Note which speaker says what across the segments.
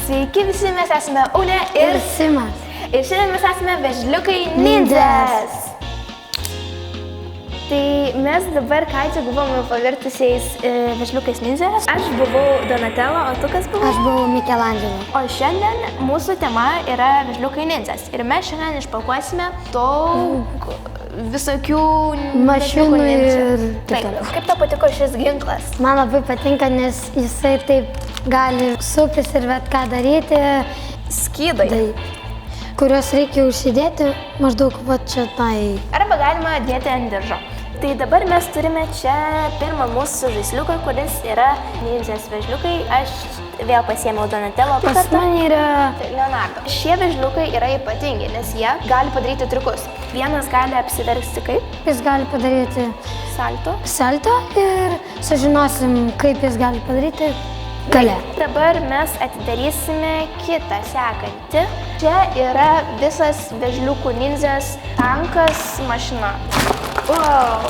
Speaker 1: Sveiki visi, mes esame Unė ir
Speaker 2: Simas.
Speaker 1: Ir šiandien mes esame vežliukai nindzės. Tai mes dabar ką tik buvome pavirtusiais vežliukais nindzės. Aš buvau Donatello, o tu kas buvai?
Speaker 2: Aš buvau Michelangelo.
Speaker 1: O šiandien mūsų tema yra vežliukai nindzės. Ir mes šiandien išpakuosime daug visokių
Speaker 2: Mašinų ir
Speaker 1: taip toliau. Kaip tau patiko šis ginklas?
Speaker 2: Man labai patinka, nes jisai taip gali suktis ir bet ką daryti.
Speaker 1: Skydai.
Speaker 2: Kuriuos reikia užsidėti maždaug va čia tai.
Speaker 1: Arba galima dėti ant diržo. Tai dabar mes turime čia pirmą mūsų žaisliuką, kuris yra nindzės vežliukai. Aš vėl pasiėmiau Donatello.
Speaker 2: Pas mane yra
Speaker 1: Leonardo. Šie vežliukai yra ypatingi, nes jie gali padaryti triukus. Vienas gali apsiversti kaip?
Speaker 2: Jis gali padaryti salto ir sužinosim, kaip jis gali padaryti gale.
Speaker 1: Dabar mes atidarysime kitą sekantį. Čia yra visas vežliukų nindzės tankas mašina. Wow.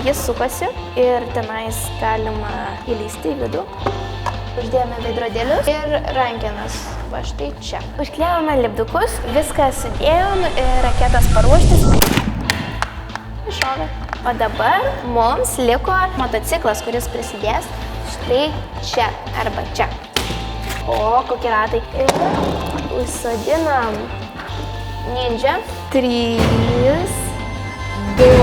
Speaker 1: Jis sukasi ir tenais galima įleisti į vidų. Uždėjome veidrodėlius ir rankenas. Va štai čia. Užklijavome lipdukus, viską sudėjom, raketas paruoštis. Iššovė. O dabar mums liko motociklas, kuris prisidės štai čia arba čia. O, kokie ratai. Ir užsodinam ninja. 3, 2, 1.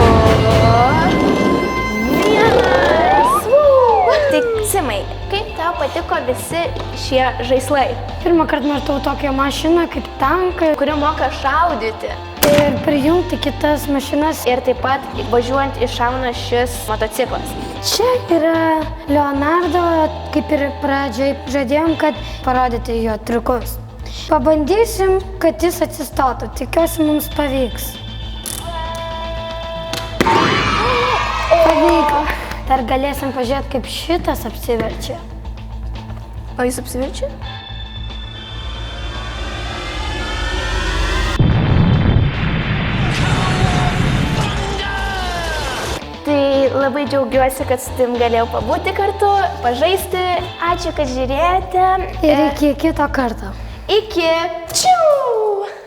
Speaker 1: Tai Simai, kaip tau patiko visi šie žaislai?
Speaker 2: Pirmą kartą matau tokią mašiną kaip tanką,
Speaker 1: Kuri moka šaudyti.
Speaker 2: ir prijungti kitas mašinas.
Speaker 1: Ir taip pat važiuojant iššauna šis motociklas.
Speaker 2: Čia yra Leonardo, kaip ir pradžioj žadėjom, kad parodyti jo triukus. Pabandysim, kad jis atsistotų. Tikiuosi mums pavyks. Pavyko. Dar galėsim pažiūrėti, kaip šitas apsiverčia.
Speaker 1: O jis apsiverčia? Tai labai džiaugiuosi, kad su tim galėjau pabūti kartu, pažaisti. Ačiū, kad žiūrėjote.
Speaker 2: Ir iki kito karto.
Speaker 1: Iki. Čiu!